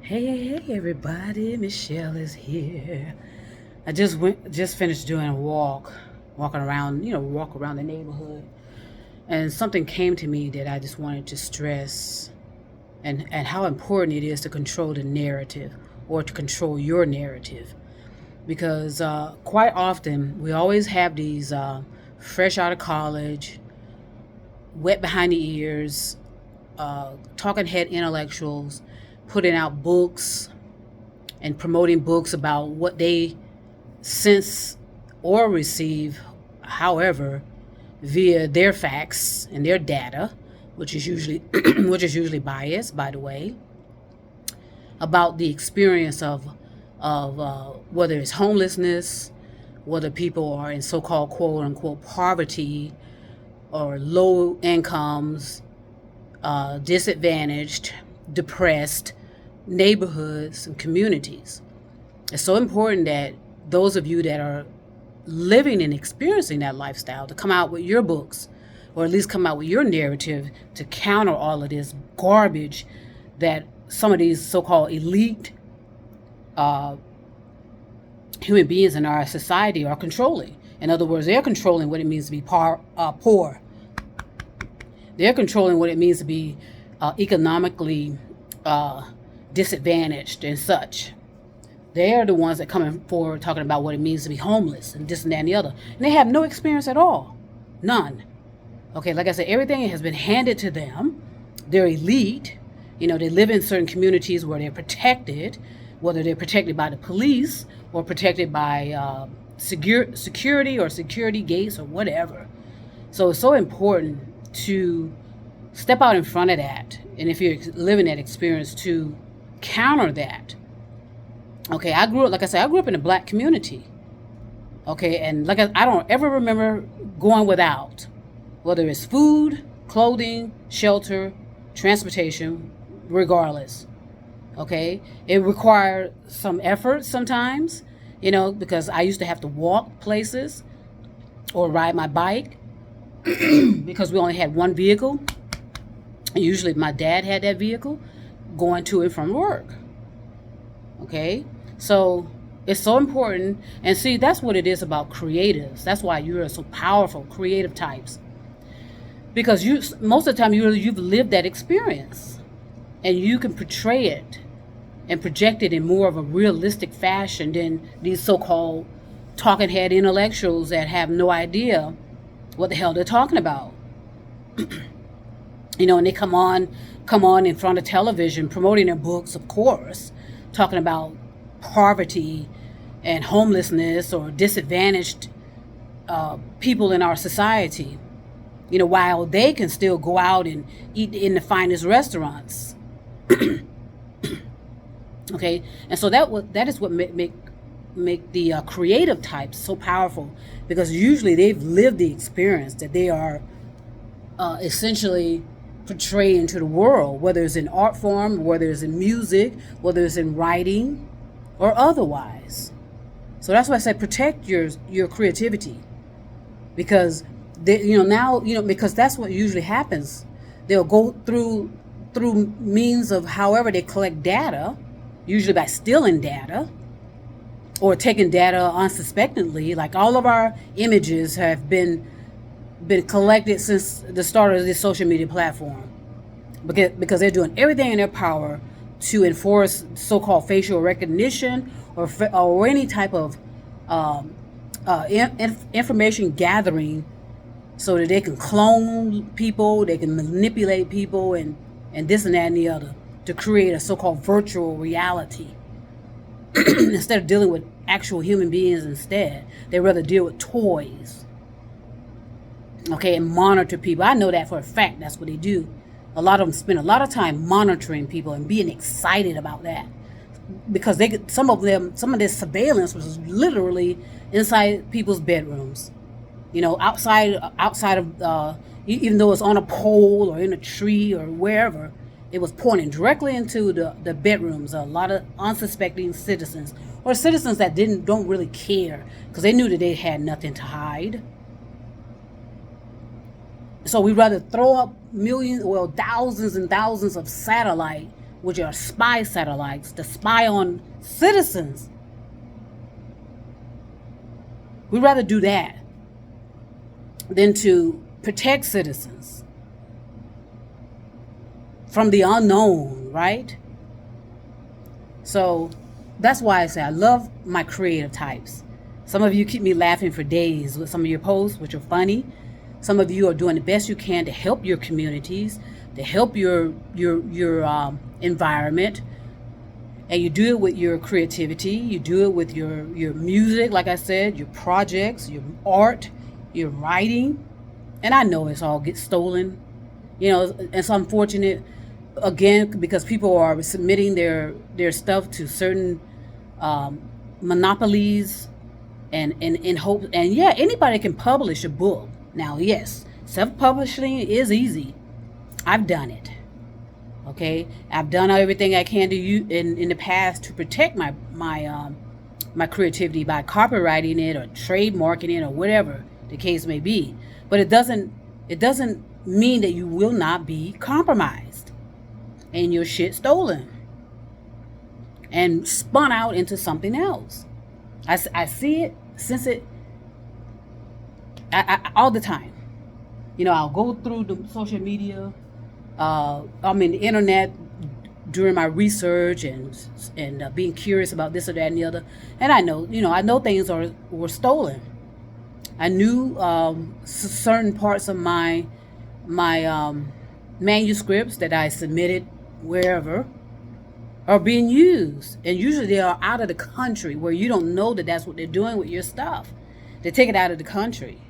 Hey, everybody, Michelle is here. I just finished doing a walking around, walk around the neighborhood, and something came to me that I just wanted to stress, and how important it is to control the narrative or to control your narrative, because quite often we always have these fresh out of college, wet behind the ears, talking head intellectuals putting out books and promoting books about what they sense or receive, however, via their facts and their data, which is usually which is usually biased, by the way, about the experience of whether it's homelessness, whether people are in so-called quote unquote poverty or low incomes, disadvantaged, depressed neighborhoods and communities. It's so important that those of you that are living and experiencing that lifestyle to come out with your books, or at least come out with your narrative to counter all of this garbage that some of these so-called elite uh, human beings in our society are controlling. In other words, they're controlling what it means to be poor. They're controlling what it means to be economically disadvantaged and such. They're the ones that come forward talking about what it means to be homeless and this and that and the other. And they have no experience at all. None. Okay, like I said, everything has been handed to them. They're elite. They live in certain communities where they're protected, whether they're protected by the police or protected by security or security gates or whatever. So it's so important to step out in front of that. And if you're living that experience, to counter that. Okay, I grew up in a black community. Okay, and I don't ever remember going without, whether it's food, clothing, shelter, transportation, regardless. Okay, it required some effort sometimes, because I used to have to walk places or ride my bike because we only had one vehicle. And usually my dad had that vehicle going to and from work. Okay, so it's so important. And see, that's what it is about creatives. That's why you're so powerful, creative types, because most of the time you've lived that experience, and you can portray it and project it in more of a realistic fashion than these so-called talking head intellectuals that have no idea what the hell they're talking about. And they come on in front of television promoting their books, of course, talking about poverty and homelessness or disadvantaged people in our society, while they can still go out and eat in the finest restaurants. Okay, and so that is what make the creative types so powerful, because usually they've lived the experience that they are essentially portraying to the world, whether it's in art form, whether it's in music, whether it's in writing, or otherwise. So that's why I say protect your creativity, because because that's what usually happens. They'll go through means of however they collect data, usually by stealing data or taking data unsuspectingly. Like all of our images have been collected since the start of this social media platform, because they're doing everything in their power to enforce so-called facial recognition or any type of information gathering, so that they can clone people, they can manipulate people, and this and that and the other, to create a so-called virtual reality. Instead of dealing with actual human beings, they rather deal with toys. Okay, and monitor people. I know that for a fact. That's what they do. A lot of them spend a lot of time monitoring people and being excited about that, because some of this surveillance was literally inside people's bedrooms. Outside of even though it's on a pole or in a tree or wherever, it was pointing directly into the bedrooms of a lot of unsuspecting citizens, or citizens that don't really care, because they knew that they had nothing to hide. So we'd rather throw up thousands and thousands of satellite which are spy satellites to spy on citizens. We'd rather do that than to protect citizens from the unknown, right? So that's why I say I love my creative types. Some of you keep me laughing for days with some of your posts, which are funny. Some of you are doing the best you can to help your communities, to help your environment, and you do it with your creativity. You do it with your music, like I said, your projects, your art, your writing. And I know it's all gets stolen. You know, it's unfortunate, again, because people are submitting their stuff to certain monopolies and in hope. And yeah, anybody can publish a book. Now, yes, self-publishing is easy. I've done it. Okay, I've done everything I can to you in the past to protect my creativity by copywriting it or trademarking it or whatever the case may be. But it doesn't mean that you will not be compromised and your shit stolen and spun out into something else. I see it, sense it, I all the time. You know, I'll go through the social media, the internet during my research and being curious about this or that and the other, and I know things were stolen. I knew certain parts of my manuscripts that I submitted wherever are being used, and usually they are out of the country where you don't know that that's what they're doing with your stuff. They take it out of the country,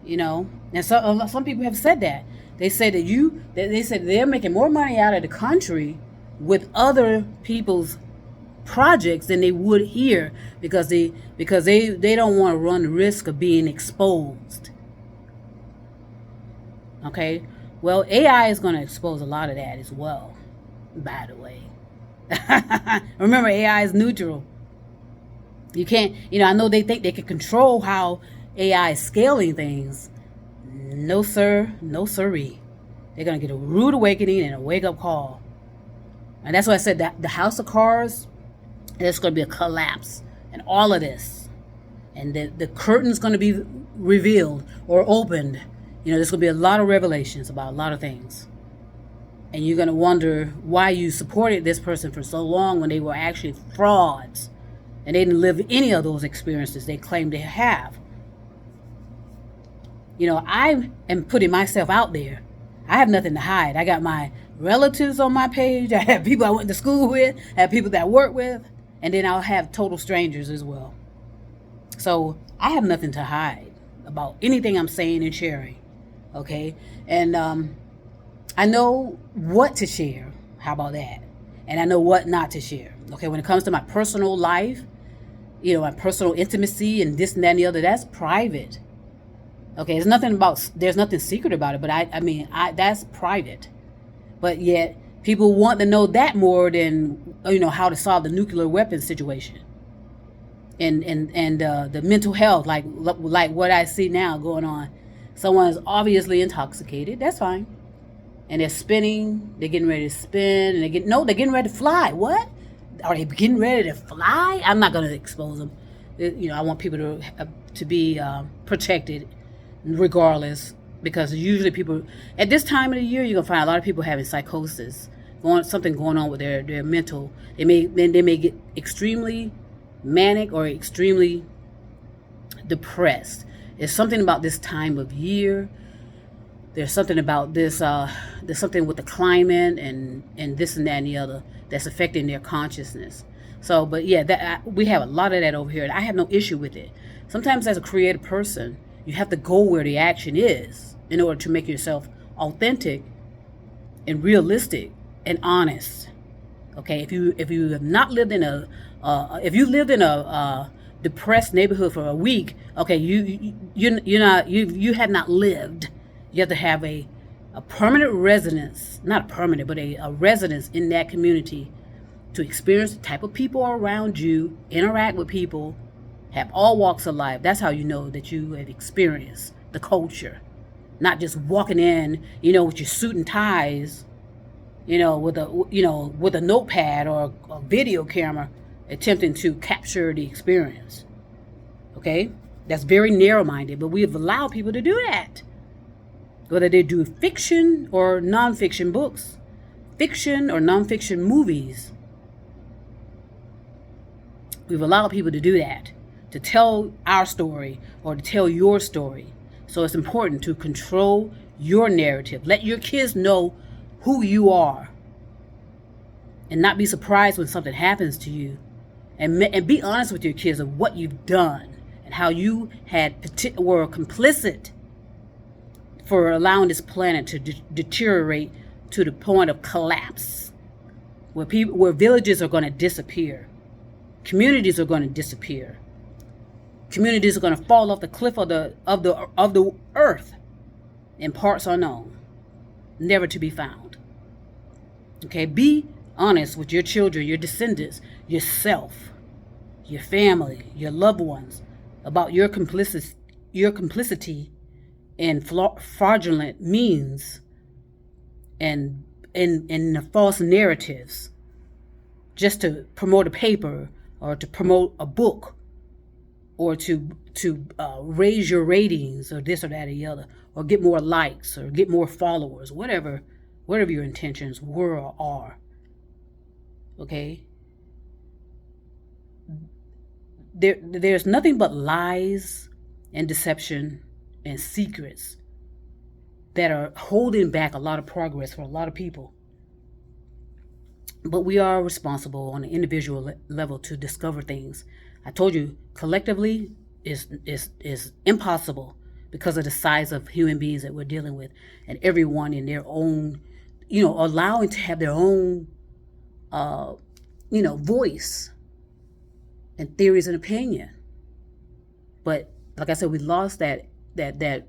and some people have said that. They say they said they're making more money out of the country with other people's projects than they would here because they don't want to run the risk of being exposed. Okay, well, AI is going to expose a lot of that as well, by the way. Remember, AI is neutral. You can't, I know they think they can control how AI is scaling things. No, sir. No, sirree. They're going to get a rude awakening and a wake-up call. And that's why I said that the House of Cards, there's going to be a collapse in all of this. And the curtain's going to be revealed or opened. There's going to be a lot of revelations about a lot of things. And you're going to wonder why you supported this person for so long when they were actually frauds. And they didn't live any of those experiences they claim to have. I am putting myself out there. I have nothing to hide. I got my relatives on my page. I have people I went to school with. I have people that I work with. And then I'll have total strangers as well. So I have nothing to hide about anything I'm saying and sharing. Okay? And I know what to share. How about that? And I know what not to share. Okay? When it comes to my personal life, my personal intimacy and this and that and the other, that's private. Okay, there's nothing secret about it, but I that's private. But yet people want to know that more than how to solve the nuclear weapons situation. And the mental health, like what I see now going on. Someone is obviously intoxicated, that's fine. And they're spinning, they're getting ready to spin, and they're getting ready to fly. What? Are they getting ready to fly? I'm not gonna expose them. I want people to be protected regardless, because usually people at this time of the year, you're gonna find a lot of people having psychosis, something going on with their mental. They may get extremely manic or extremely depressed. There's something about this time of year. There's something about this. There's something with the climate and this and that and the other that's affecting their consciousness. So, but yeah, we have a lot of that over here, and I have no issue with it. Sometimes as a creative person, you have to go where the action is in order to make yourself authentic and realistic and honest. Okay, if you have not lived in if you lived in a depressed neighborhood for a week, okay, you have not lived. You have to have a permanent residence, not a permanent, but a residence in that community to experience the type of people around you, interact with people, have all walks of life. That's how you know that you have experienced the culture. Not just walking in, with your suit and ties with a notepad or a video camera, attempting to capture the experience. Okay, that's very narrow-minded, but we've allowed people to do that. Whether they do fiction or nonfiction books, fiction or nonfiction movies, we've allowed people to do that, to tell our story or to tell your story. So it's important to control your narrative. Let your kids know who you are and not be surprised when something happens to you. And be honest with your kids of what you've done and how you were complicit for allowing this planet to deteriorate to the point of collapse, where villages are going to disappear, communities are going to disappear, communities are going to fall off the cliff of the earth in parts unknown, never to be found. Okay, be honest with your children, your descendants, yourself, your family, your loved ones about your complicity in fraudulent means and in false narratives, just to promote a paper or to promote a book or to raise your ratings or this or that or the other, or get more likes or get more followers, whatever your intentions were or are. Okay? There's nothing but lies and deception and secrets that are holding back a lot of progress for a lot of people. But we are responsible on an individual level to discover things. I told you, collectively is impossible because of the size of human beings that we're dealing with, and everyone in their own, allowing to have their own, voice and theories and opinion. But like I said, we lost that effort.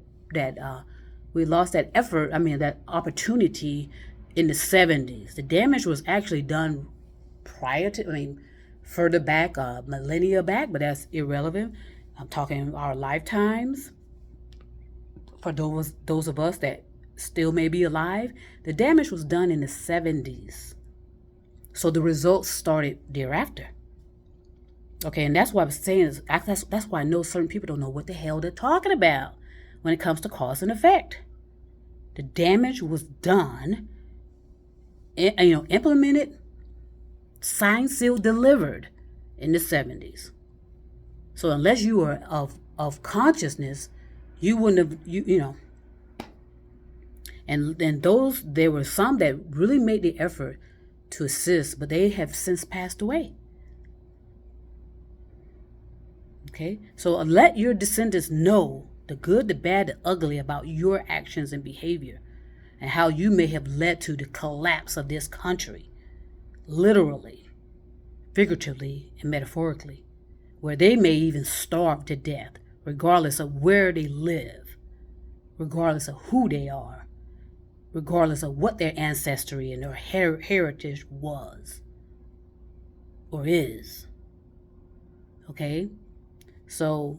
That opportunity in the 70s. The damage was actually done further back, millennia back, but that's irrelevant. I'm talking our lifetimes. For those of us that still may be alive, the damage was done in the 70s. So the results started thereafter. Okay, and that's what I was saying. That's why I know certain people don't know what the hell they're talking about when it comes to cause and effect. The damage was done, implemented, signed, sealed, delivered in the 70s. So unless you were of consciousness, you wouldn't have, And there were some that really made the effort to assist, but they have since passed away. Okay, so let your descendants know the good, the bad, the ugly about your actions and behavior, and how you may have led to the collapse of this country, literally, figuratively, and metaphorically, where they may even starve to death, regardless of where they live, regardless of who they are, regardless of what their ancestry and their heritage was or is. Okay? So,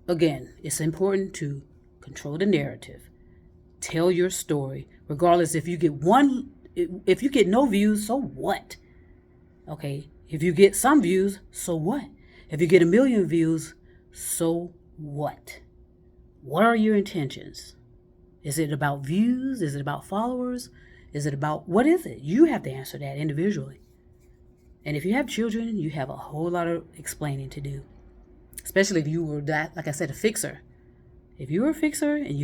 again, it's important to control the narrative. Tell your story, regardless if you get no views, so what? Okay? If you get some views, so what? If you get 1 million views, so what? What are your intentions? Is it about views? Is it about followers? Is it about, what is it? You have to answer that individually. And if you have children, you have a whole lot of explaining to do. Especially if you were that, like I said, a fixer. If you're a fixer, and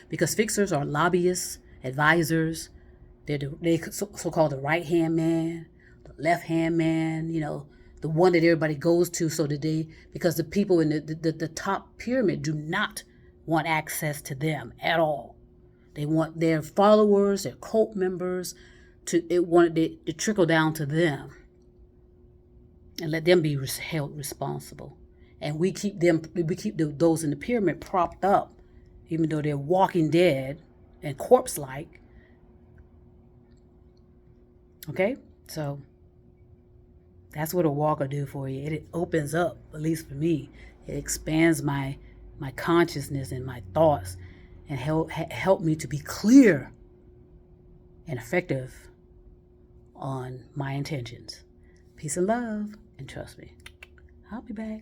because fixers are lobbyists, advisors, they so-called the right-hand man, the left-hand man, the one that everybody goes to because the people in the top pyramid do not want access to them at all. They want their followers, their cult members, to trickle down to them and let them be held responsible. And we keep those in the pyramid propped up, even though they're walking dead and corpse-like. Okay? So that's what a walk will do for you. It opens up, at least for me, it expands my consciousness and my thoughts, and help me to be clear and effective on my intentions. Peace and love, and trust me, I'll be back.